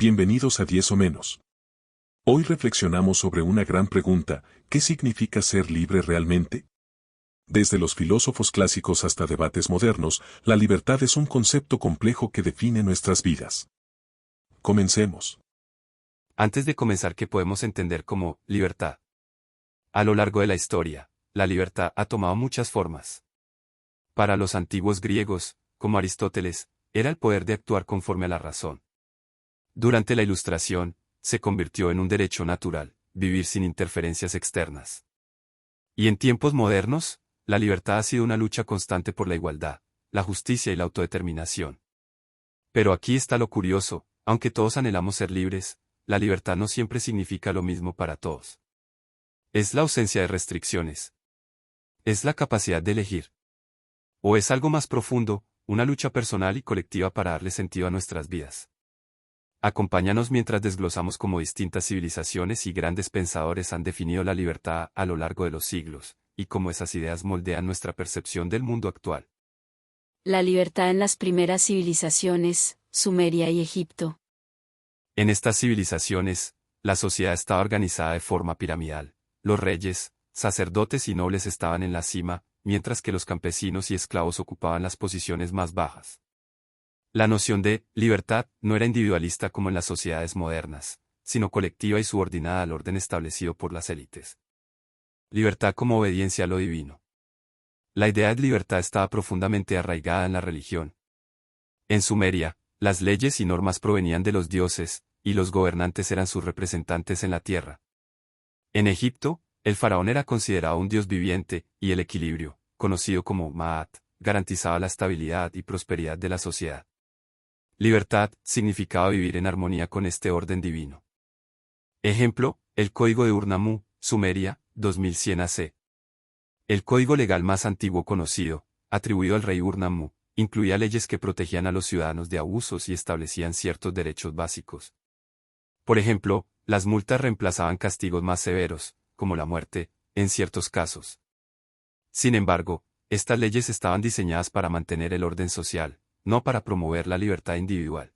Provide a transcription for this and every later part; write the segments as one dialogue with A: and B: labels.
A: Bienvenidos a 10 o menos. Hoy reflexionamos sobre una gran pregunta: ¿qué significa ser libre realmente? Desde los filósofos clásicos hasta debates modernos, la libertad es un concepto complejo que define nuestras vidas. Comencemos.
B: Antes de comenzar, ¿qué podemos entender como libertad? A lo largo de la historia, la libertad ha tomado muchas formas. Para los antiguos griegos, como Aristóteles, era el poder de actuar conforme a la razón. Durante la Ilustración, se convirtió en un derecho natural, vivir sin interferencias externas. Y en tiempos modernos, la libertad ha sido una lucha constante por la igualdad, la justicia y la autodeterminación. Pero aquí está lo curioso: aunque todos anhelamos ser libres, la libertad no siempre significa lo mismo para todos. ¿Es la ausencia de restricciones? ¿Es la capacidad de elegir? ¿O es algo más profundo, una lucha personal y colectiva para darle sentido a nuestras vidas? Acompáñanos mientras desglosamos cómo distintas civilizaciones y grandes pensadores han definido la libertad a lo largo de los siglos, y cómo esas ideas moldean nuestra percepción del mundo actual.
C: La libertad en las primeras civilizaciones, Sumeria y Egipto.
B: En estas civilizaciones, la sociedad estaba organizada de forma piramidal. Los reyes, sacerdotes y nobles estaban en la cima, mientras que los campesinos y esclavos ocupaban las posiciones más bajas. La noción de libertad no era individualista como en las sociedades modernas, sino colectiva y subordinada al orden establecido por las élites. Libertad como obediencia a lo divino. La idea de libertad estaba profundamente arraigada en la religión. En Sumeria, las leyes y normas provenían de los dioses, y los gobernantes eran sus representantes en la tierra. En Egipto, el faraón era considerado un dios viviente, y el equilibrio, conocido como Ma'at, garantizaba la estabilidad y prosperidad de la sociedad. Libertad significaba vivir en armonía con este orden divino. Ejemplo, el Código de Ur-Nammu, Sumeria, 2100 AC. El código legal más antiguo conocido, atribuido al rey Ur-Nammu, incluía leyes que protegían a los ciudadanos de abusos y establecían ciertos derechos básicos. Por ejemplo, las multas reemplazaban castigos más severos, como la muerte, en ciertos casos. Sin embargo, estas leyes estaban diseñadas para mantener el orden social, no para promover la libertad individual.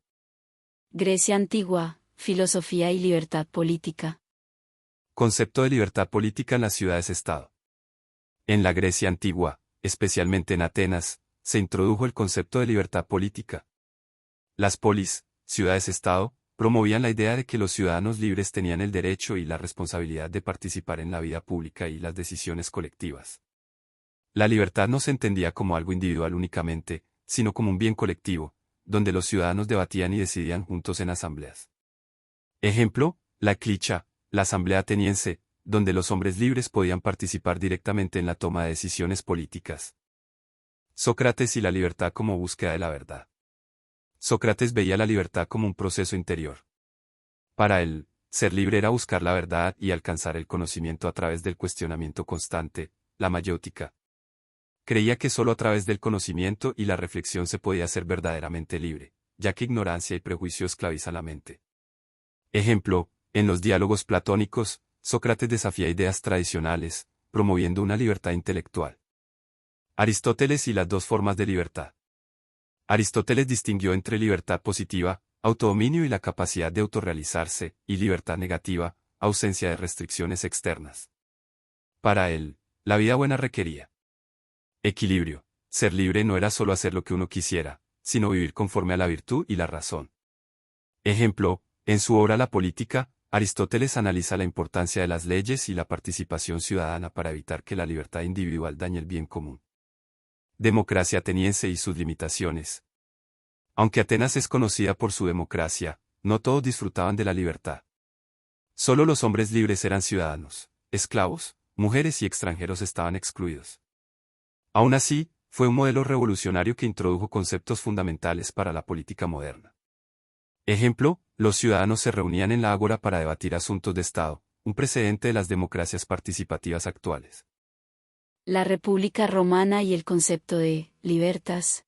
C: Grecia antigua, filosofía y libertad política.
B: Concepto de libertad política en las ciudades-estado. En la Grecia antigua, especialmente en Atenas, se introdujo el concepto de libertad política. Las polis, ciudades-estado, promovían la idea de que los ciudadanos libres tenían el derecho y la responsabilidad de participar en la vida pública y las decisiones colectivas. La libertad no se entendía como algo individual únicamente, sino como un bien colectivo, donde los ciudadanos debatían y decidían juntos en asambleas. Ejemplo, la Eclicha, la asamblea ateniense, donde los hombres libres podían participar directamente en la toma de decisiones políticas. Sócrates y la libertad como búsqueda de la verdad. Sócrates veía la libertad como un proceso interior. Para él, ser libre era buscar la verdad y alcanzar el conocimiento a través del cuestionamiento constante, la mayéutica. Creía que solo a través del conocimiento y la reflexión se podía ser verdaderamente libre, ya que ignorancia y prejuicio esclavizan la mente. Ejemplo, en los diálogos platónicos, Sócrates desafía ideas tradicionales, promoviendo una libertad intelectual. Aristóteles y las dos formas de libertad. Aristóteles distinguió entre libertad positiva, autodominio y la capacidad de autorrealizarse, y libertad negativa, ausencia de restricciones externas. Para él, la vida buena requería equilibrio. Ser libre no era solo hacer lo que uno quisiera, sino vivir conforme a la virtud y la razón. Ejemplo, en su obra La Política, Aristóteles analiza la importancia de las leyes y la participación ciudadana para evitar que la libertad individual dañe el bien común. Democracia ateniense y sus limitaciones. Aunque Atenas es conocida por su democracia, no todos disfrutaban de la libertad. Solo los hombres libres eran ciudadanos, esclavos, mujeres y extranjeros estaban excluidos. Aún así, fue un modelo revolucionario que introdujo conceptos fundamentales para la política moderna. Ejemplo, los ciudadanos se reunían en la ágora para debatir asuntos de Estado, un precedente de las democracias participativas actuales.
C: La República Romana y el concepto de libertas.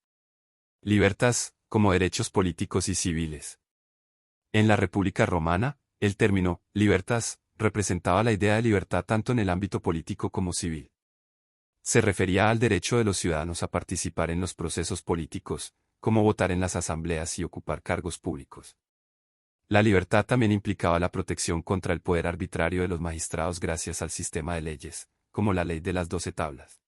B: Libertas, como derechos políticos y civiles. En la República Romana, el término libertas representaba la idea de libertad tanto en el ámbito político como civil. Se refería al derecho de los ciudadanos a participar en los procesos políticos, como votar en las asambleas y ocupar cargos públicos. La libertad también implicaba la protección contra el poder arbitrario de los magistrados gracias al sistema de leyes, como la ley de las 12 tablas.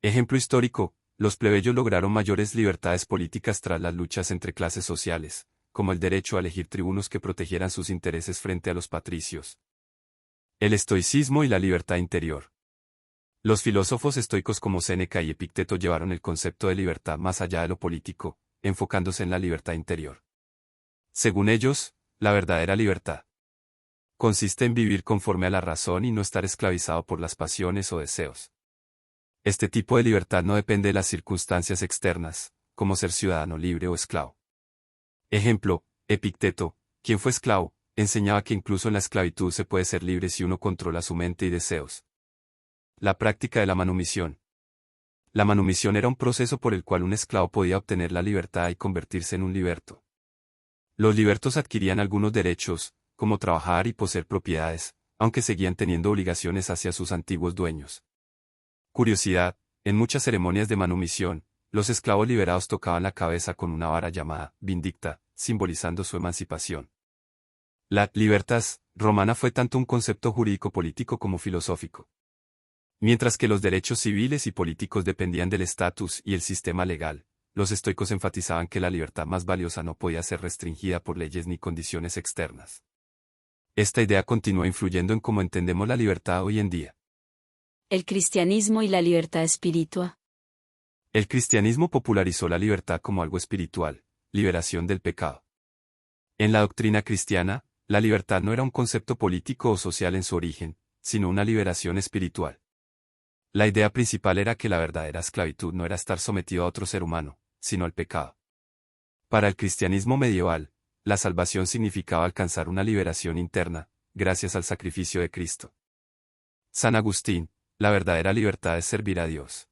B: Ejemplo histórico, los plebeyos lograron mayores libertades políticas tras las luchas entre clases sociales, como el derecho a elegir tribunos que protegieran sus intereses frente a los patricios. El estoicismo y la libertad interior. Los filósofos estoicos como Séneca y Epicteto llevaron el concepto de libertad más allá de lo político, enfocándose en la libertad interior. Según ellos, la verdadera libertad consiste en vivir conforme a la razón y no estar esclavizado por las pasiones o deseos. Este tipo de libertad no depende de las circunstancias externas, como ser ciudadano libre o esclavo. Ejemplo, Epicteto, quien fue esclavo, enseñaba que incluso en la esclavitud se puede ser libre si uno controla su mente y deseos. La práctica de la manumisión. La manumisión era un proceso por el cual un esclavo podía obtener la libertad y convertirse en un liberto. Los libertos adquirían algunos derechos, como trabajar y poseer propiedades, aunque seguían teniendo obligaciones hacia sus antiguos dueños. Curiosidad, en muchas ceremonias de manumisión, los esclavos liberados tocaban la cabeza con una vara llamada vindicta, simbolizando su emancipación. La libertas romana fue tanto un concepto jurídico-político como filosófico. Mientras que los derechos civiles y políticos dependían del estatus y el sistema legal, los estoicos enfatizaban que la libertad más valiosa no podía ser restringida por leyes ni condiciones externas. Esta idea continúa influyendo en cómo entendemos la libertad hoy en día.
C: El cristianismo y la libertad espiritual.
B: El cristianismo popularizó la libertad como algo espiritual, liberación del pecado. En la doctrina cristiana, la libertad no era un concepto político o social en su origen, sino una liberación espiritual. La idea principal era que la verdadera esclavitud no era estar sometido a otro ser humano, sino al pecado. Para el cristianismo medieval, la salvación significaba alcanzar una liberación interna, gracias al sacrificio de Cristo. San Agustín, la verdadera libertad es servir a Dios.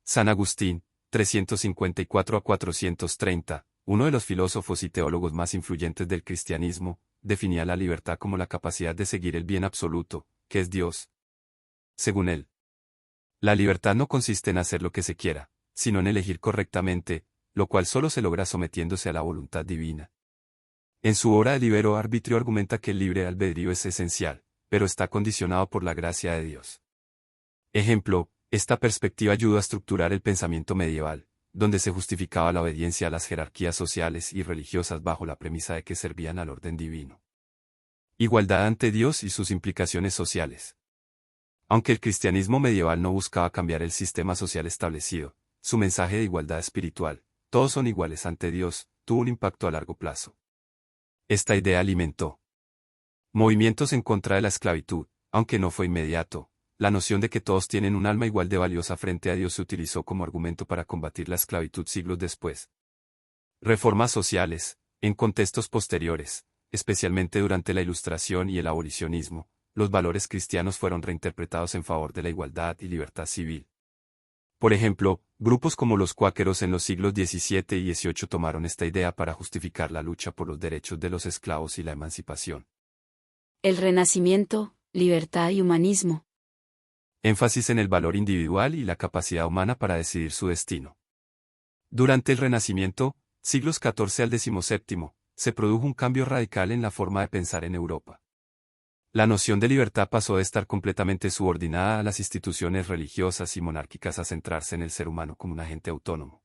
B: San Agustín, 354 a 430, uno de los filósofos y teólogos más influyentes del cristianismo, definía la libertad como la capacidad de seguir el bien absoluto, que es Dios. Según él, la libertad no consiste en hacer lo que se quiera, sino en elegir correctamente, lo cual solo se logra sometiéndose a la voluntad divina. En su obra El libero arbitrio argumenta que el libre albedrío es esencial, pero está condicionado por la gracia de Dios. Ejemplo, esta perspectiva ayudó a estructurar el pensamiento medieval, donde se justificaba la obediencia a las jerarquías sociales y religiosas bajo la premisa de que servían al orden divino. Igualdad ante Dios y sus implicaciones sociales. Aunque el cristianismo medieval no buscaba cambiar el sistema social establecido, su mensaje de igualdad espiritual, todos son iguales ante Dios, tuvo un impacto a largo plazo. Esta idea alimentó movimientos en contra de la esclavitud, aunque no fue inmediato. La noción de que todos tienen un alma igual de valiosa frente a Dios se utilizó como argumento para combatir la esclavitud siglos después. Reformas sociales, en contextos posteriores, especialmente durante la Ilustración y el abolicionismo, los valores cristianos fueron reinterpretados en favor de la igualdad y libertad civil. Por ejemplo, grupos como los cuáqueros en los siglos XVII y XVIII tomaron esta idea para justificar la lucha por los derechos de los esclavos y la emancipación.
C: El Renacimiento, libertad y humanismo.
B: Énfasis en el valor individual y la capacidad humana para decidir su destino. Durante el Renacimiento, siglos XIV al XVII, se produjo un cambio radical en la forma de pensar en Europa. La noción de libertad pasó de estar completamente subordinada a las instituciones religiosas y monárquicas a centrarse en el ser humano como un agente autónomo.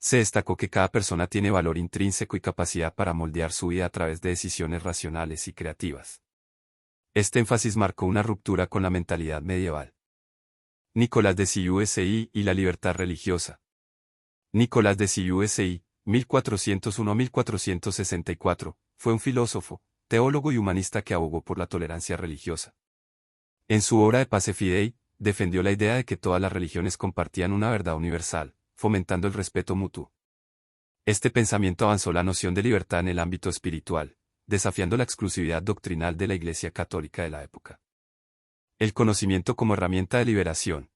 B: Se destacó que cada persona tiene valor intrínseco y capacidad para moldear su vida a través de decisiones racionales y creativas. Este énfasis marcó una ruptura con la mentalidad medieval. Nicolás de Cussy y la libertad religiosa. Nicolás de Cussy, 1401 a 1464, fue un filósofo, teólogo y humanista que abogó por la tolerancia religiosa. En su obra de Pace Fidei, defendió la idea de que todas las religiones compartían una verdad universal, fomentando el respeto mutuo. Este pensamiento avanzó la noción de libertad en el ámbito espiritual, desafiando la exclusividad doctrinal de la Iglesia Católica de la época. El conocimiento como herramienta de liberación.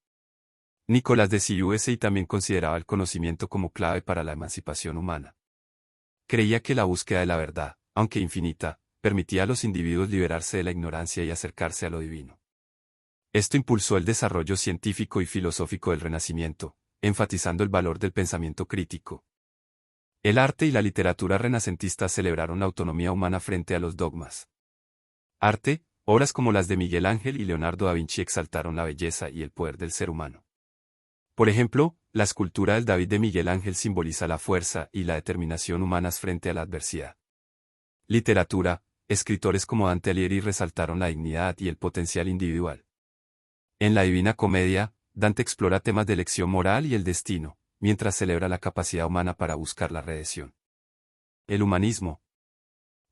B: Nicolás de Cussy también consideraba el conocimiento como clave para la emancipación humana. Creía que la búsqueda de la verdad, aunque infinita, permitía a los individuos liberarse de la ignorancia y acercarse a lo divino. Esto impulsó el desarrollo científico y filosófico del Renacimiento, enfatizando el valor del pensamiento crítico. El arte y la literatura renacentistas celebraron la autonomía humana frente a los dogmas. Arte, obras como las de Miguel Ángel y Leonardo da Vinci exaltaron la belleza y el poder del ser humano. Por ejemplo, la escultura del David de Miguel Ángel simboliza la fuerza y la determinación humanas frente a la adversidad. Literatura, escritores como Dante Alighieri resaltaron la dignidad y el potencial individual. En la Divina Comedia, Dante explora temas de elección moral y el destino, mientras celebra la capacidad humana para buscar la redención. El humanismo.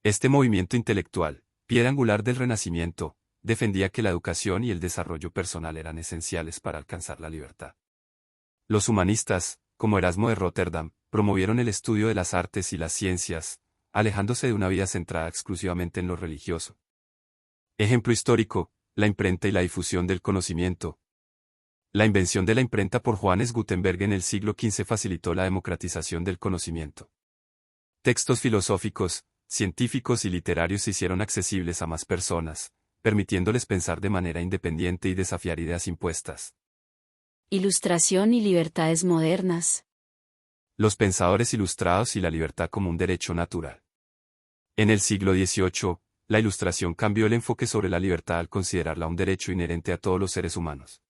B: Este movimiento intelectual, piedra angular del Renacimiento, defendía que la educación y el desarrollo personal eran esenciales para alcanzar la libertad. Los humanistas, como Erasmo de Róterdam, promovieron el estudio de las artes y las ciencias, alejándose de una vida centrada exclusivamente en lo religioso. Ejemplo histórico, la imprenta y la difusión del conocimiento. La invención de la imprenta por Johannes Gutenberg en el siglo XV facilitó la democratización del conocimiento. Textos filosóficos, científicos y literarios se hicieron accesibles a más personas, permitiéndoles pensar de manera independiente y desafiar ideas impuestas.
C: Ilustración y libertades modernas.
B: Los pensadores ilustrados y la libertad como un derecho natural. En el siglo XVIII, la Ilustración cambió el enfoque sobre la libertad al considerarla un derecho inherente a todos los seres humanos.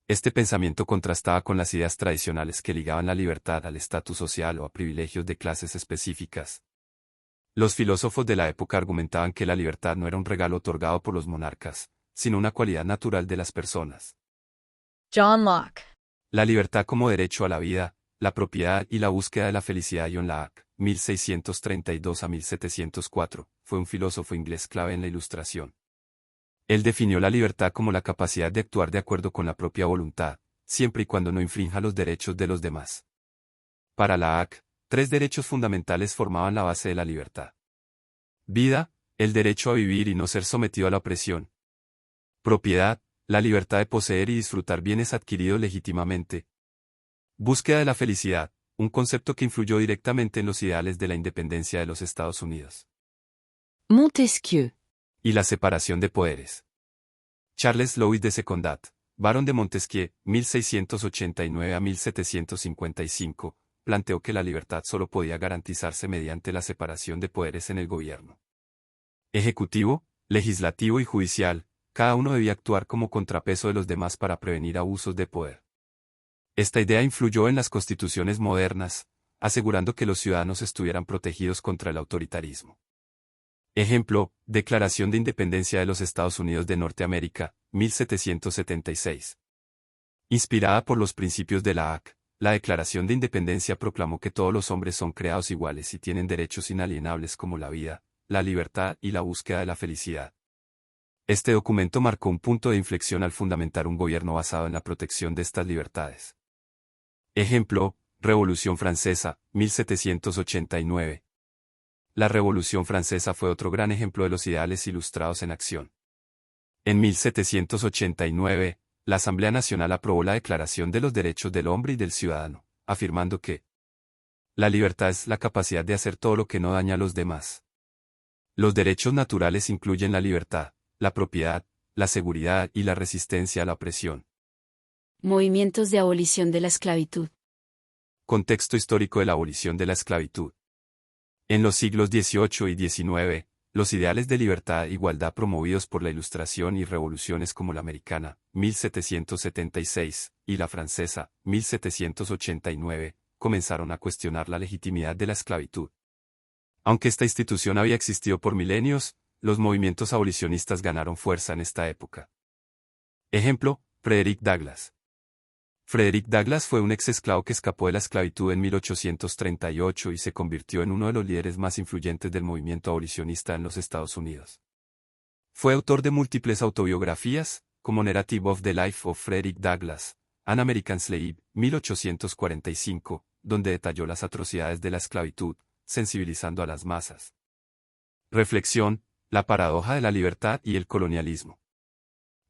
B: Este pensamiento contrastaba con las ideas tradicionales que ligaban la libertad al estatus social o a privilegios de clases específicas. Los filósofos de la época argumentaban que la libertad no era un regalo otorgado por los monarcas, sino una cualidad natural de las personas.
D: John Locke.
B: La libertad como derecho a la vida, la propiedad y la búsqueda de la felicidad. John Locke, 1632 a 1704, fue un filósofo inglés clave en la Ilustración. Él definió la libertad como la capacidad de actuar de acuerdo con la propia voluntad, siempre y cuando no infrinja los derechos de los demás. Para Locke, tres derechos fundamentales formaban la base de la libertad. Vida, el derecho a vivir y no ser sometido a la opresión. Propiedad, la libertad de poseer y disfrutar bienes adquiridos legítimamente. Búsqueda de la felicidad, un concepto que influyó directamente en los ideales de la independencia de los Estados Unidos.
C: Montesquieu.
B: Y la separación de poderes. Charles Louis de Secondat, barón de Montesquieu, 1689 a 1755, planteó que la libertad solo podía garantizarse mediante la separación de poderes en el gobierno ejecutivo, legislativo y judicial. Cada uno debía actuar como contrapeso de los demás para prevenir abusos de poder. Esta idea influyó en las constituciones modernas, asegurando que los ciudadanos estuvieran protegidos contra el autoritarismo. Ejemplo, Declaración de Independencia de los Estados Unidos de Norteamérica, 1776. Inspirada por los principios de Locke, la Declaración de Independencia proclamó que todos los hombres son creados iguales y tienen derechos inalienables como la vida, la libertad y la búsqueda de la felicidad. Este documento marcó un punto de inflexión al fundamentar un gobierno basado en la protección de estas libertades. Ejemplo, Revolución Francesa, 1789. La Revolución Francesa fue otro gran ejemplo de los ideales ilustrados en acción. En 1789, la Asamblea Nacional aprobó la Declaración de los Derechos del Hombre y del Ciudadano, afirmando que la libertad es la capacidad de hacer todo lo que no daña a los demás. Los derechos naturales incluyen la libertad, la propiedad, la seguridad y la resistencia a la opresión.
C: Movimientos de abolición de la esclavitud.
B: Contexto histórico de la abolición de la esclavitud. En los siglos XVIII y XIX, los ideales de libertad e igualdad promovidos por la Ilustración y revoluciones como la americana, 1776, y la francesa, 1789, comenzaron a cuestionar la legitimidad de la esclavitud. Aunque esta institución había existido por milenios, los movimientos abolicionistas ganaron fuerza en esta época. Ejemplo, Frederick Douglass. Frederick Douglass fue un ex-esclavo que escapó de la esclavitud en 1838 y se convirtió en uno de los líderes más influyentes del movimiento abolicionista en los Estados Unidos. Fue autor de múltiples autobiografías, como Narrative of the Life of Frederick Douglass, An American Slave, 1845, donde detalló las atrocidades de la esclavitud, sensibilizando a las masas. Reflexión, la paradoja de la libertad y el colonialismo.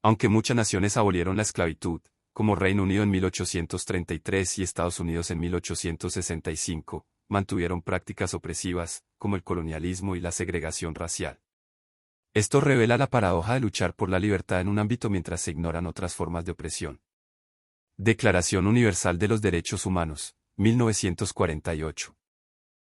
B: Aunque muchas naciones abolieron la esclavitud, como Reino Unido en 1833 y Estados Unidos en 1865, mantuvieron prácticas opresivas, como el colonialismo y la segregación racial. Esto revela la paradoja de luchar por la libertad en un ámbito mientras se ignoran otras formas de opresión. Declaración Universal de los Derechos Humanos, 1948.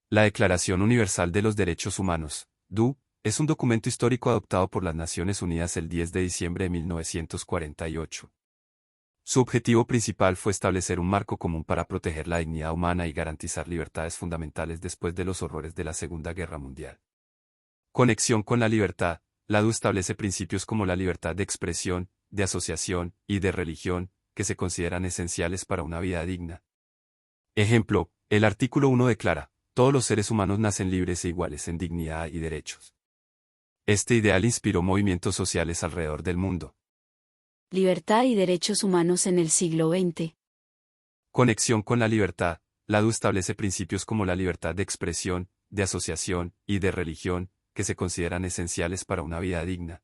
B: La Declaración Universal de los Derechos Humanos, DU, es un documento histórico adoptado por las Naciones Unidas el 10 de diciembre de 1948. Su objetivo principal fue establecer un marco común para proteger la dignidad humana y garantizar libertades fundamentales después de los horrores de la Segunda Guerra Mundial. Conexión con la libertad. La DU establece principios como la libertad de expresión, de asociación y de religión, que se consideran esenciales para una vida digna. Ejemplo, el artículo 1 declara: todos los seres humanos nacen libres e iguales en dignidad y derechos. Este ideal inspiró movimientos sociales alrededor del mundo.
C: Libertad y derechos humanos en el siglo XX.
B: Conexión con la libertad. La DU establece principios como la libertad de expresión, de asociación y de religión, que se consideran esenciales para una vida digna.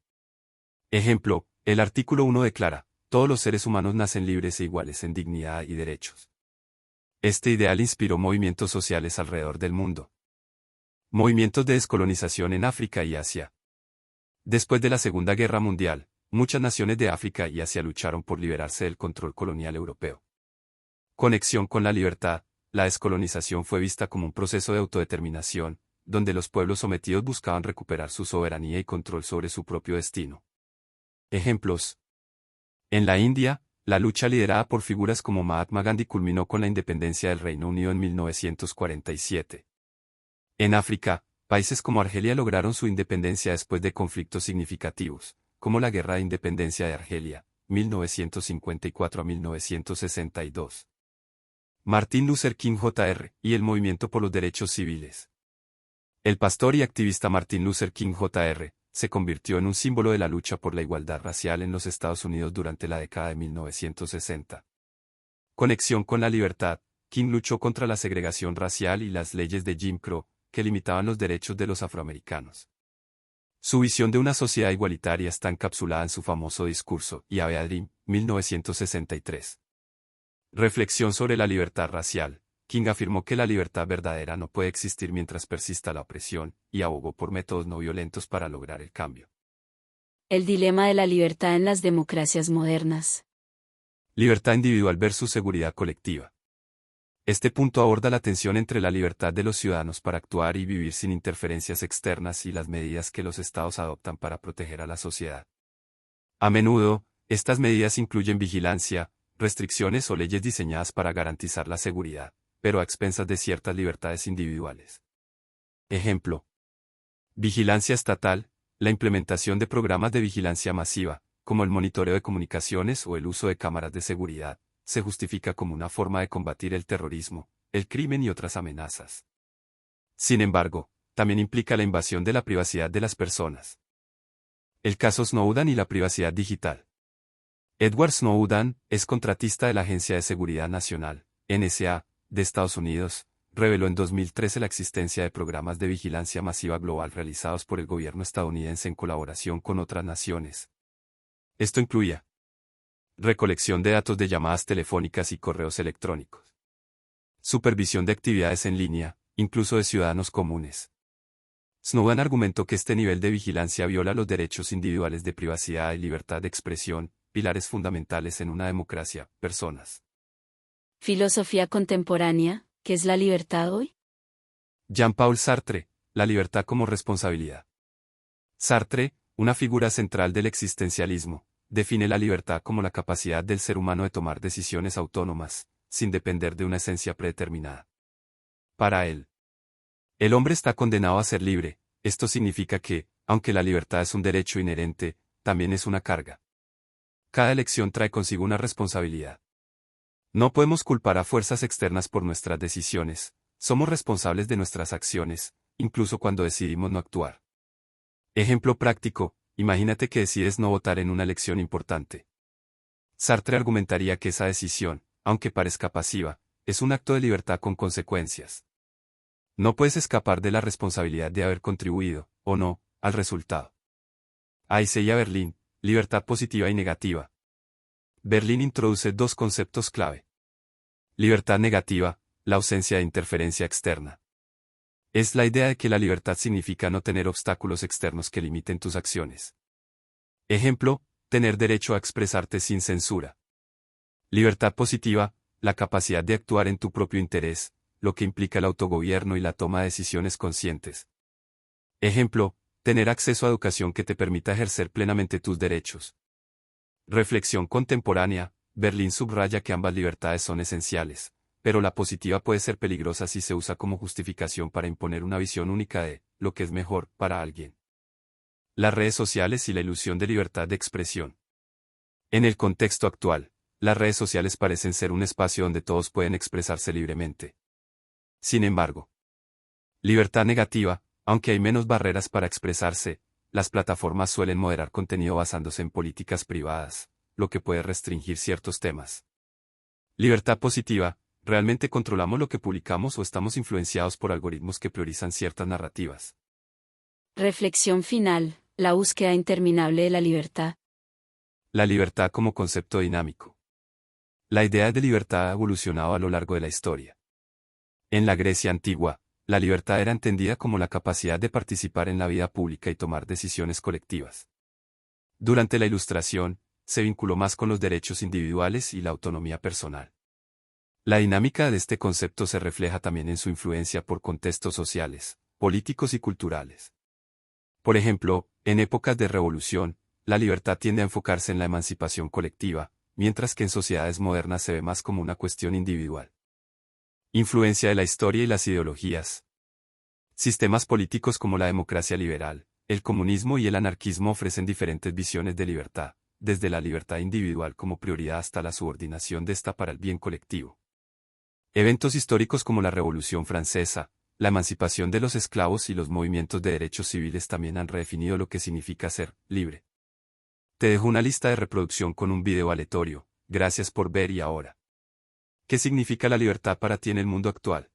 B: Ejemplo, el artículo 1 declara: todos los seres humanos nacen libres e iguales en dignidad y derechos. Este ideal inspiró movimientos sociales alrededor del mundo. Movimientos de descolonización en África y Asia. Después de la Segunda Guerra Mundial, muchas naciones de África y Asia lucharon por liberarse del control colonial europeo. Conexión con la libertad. La descolonización fue vista como un proceso de autodeterminación, donde los pueblos sometidos buscaban recuperar su soberanía y control sobre su propio destino. Ejemplos. En la India, la lucha liderada por figuras como Mahatma Gandhi culminó con la independencia del Reino Unido en 1947. En África, países como Argelia lograron su independencia después de conflictos significativos, como la Guerra de Independencia de Argelia, 1954 a 1962. Martin Luther King Jr. y el movimiento por los derechos civiles. El pastor y activista Martin Luther King Jr. se convirtió en un símbolo de la lucha por la igualdad racial en los Estados Unidos durante la década de 1960. Conexión con la libertad. King luchó contra la segregación racial y las leyes de Jim Crow, que limitaban los derechos de los afroamericanos. Su visión de una sociedad igualitaria está encapsulada en su famoso discurso, "I Have a Dream", 1963. Reflexión sobre la libertad racial. King afirmó que la libertad verdadera no puede existir mientras persista la opresión, y abogó por métodos no violentos para lograr el cambio.
C: El dilema de la libertad en las democracias modernas.
B: Libertad individual versus seguridad colectiva. Este punto aborda la tensión entre la libertad de los ciudadanos para actuar y vivir sin interferencias externas y las medidas que los estados adoptan para proteger a la sociedad. A menudo, estas medidas incluyen vigilancia, restricciones o leyes diseñadas para garantizar la seguridad, pero a expensas de ciertas libertades individuales. Ejemplo. Vigilancia estatal. La implementación de programas de vigilancia masiva, como el monitoreo de comunicaciones o el uso de cámaras de seguridad, se justifica como una forma de combatir el terrorismo, el crimen y otras amenazas. Sin embargo, también implica la invasión de la privacidad de las personas. El caso Snowden y la privacidad digital. Edward Snowden es contratista de la Agencia de Seguridad Nacional, NSA, de Estados Unidos, reveló en 2013 la existencia de programas de vigilancia masiva global realizados por el gobierno estadounidense en colaboración con otras naciones. Esto incluía recolección de datos de llamadas telefónicas y correos electrónicos, supervisión de actividades en línea, incluso de ciudadanos comunes. Snowden argumentó que este nivel de vigilancia viola los derechos individuales de privacidad y libertad de expresión, pilares fundamentales en una democracia, personas.
C: Filosofía contemporánea. ¿Qué es la libertad hoy?
B: Jean-Paul Sartre, la libertad como responsabilidad. Sartre, una figura central del existencialismo, define la libertad como la capacidad del ser humano de tomar decisiones autónomas, sin depender de una esencia predeterminada. Para él, el hombre está condenado a ser libre. Esto significa que, aunque la libertad es un derecho inherente, también es una carga. Cada elección trae consigo una responsabilidad. No podemos culpar a fuerzas externas por nuestras decisiones, somos responsables de nuestras acciones, incluso cuando decidimos no actuar. Ejemplo práctico, imagínate que decides no votar en una elección importante. Sartre argumentaría que esa decisión, aunque parezca pasiva, es un acto de libertad con consecuencias. No puedes escapar de la responsabilidad de haber contribuido, o no, al resultado. Isaiah Berlin, libertad positiva y negativa. Berlin introduce dos conceptos clave. Libertad negativa, la ausencia de interferencia externa. Es la idea de que la libertad significa no tener obstáculos externos que limiten tus acciones. Ejemplo, tener derecho a expresarte sin censura. Libertad positiva, la capacidad de actuar en tu propio interés, lo que implica el autogobierno y la toma de decisiones conscientes. Ejemplo, tener acceso a educación que te permita ejercer plenamente tus derechos. Reflexión contemporánea, Berlín subraya que ambas libertades son esenciales, pero la positiva puede ser peligrosa si se usa como justificación para imponer una visión única de lo que es mejor para alguien. Las redes sociales y la ilusión de libertad de expresión. En el contexto actual, las redes sociales parecen ser un espacio donde todos pueden expresarse libremente. Sin embargo, libertad negativa, aunque hay menos barreras para expresarse, las plataformas suelen moderar contenido basándose en políticas privadas, lo que puede restringir ciertos temas. Libertad positiva, ¿realmente controlamos lo que publicamos o estamos influenciados por algoritmos que priorizan ciertas narrativas?
C: Reflexión final, la búsqueda interminable de la libertad.
B: La libertad como concepto dinámico. La idea de libertad ha evolucionado a lo largo de la historia. En la Grecia antigua, la libertad era entendida como la capacidad de participar en la vida pública y tomar decisiones colectivas. Durante la Ilustración, se vinculó más con los derechos individuales y la autonomía personal. La dinámica de este concepto se refleja también en su influencia por contextos sociales, políticos y culturales. Por ejemplo, en épocas de revolución, la libertad tiende a enfocarse en la emancipación colectiva, mientras que en sociedades modernas se ve más como una cuestión individual. Influencia de la historia y las ideologías. Sistemas políticos como la democracia liberal, el comunismo y el anarquismo ofrecen diferentes visiones de libertad, desde la libertad individual como prioridad hasta la subordinación de esta para el bien colectivo. Eventos históricos como la Revolución Francesa, la emancipación de los esclavos y los movimientos de derechos civiles también han redefinido lo que significa ser libre. Te dejo una lista de reproducción con un video aleatorio. Gracias por ver y ahora. ¿Qué significa la libertad para ti en el mundo actual?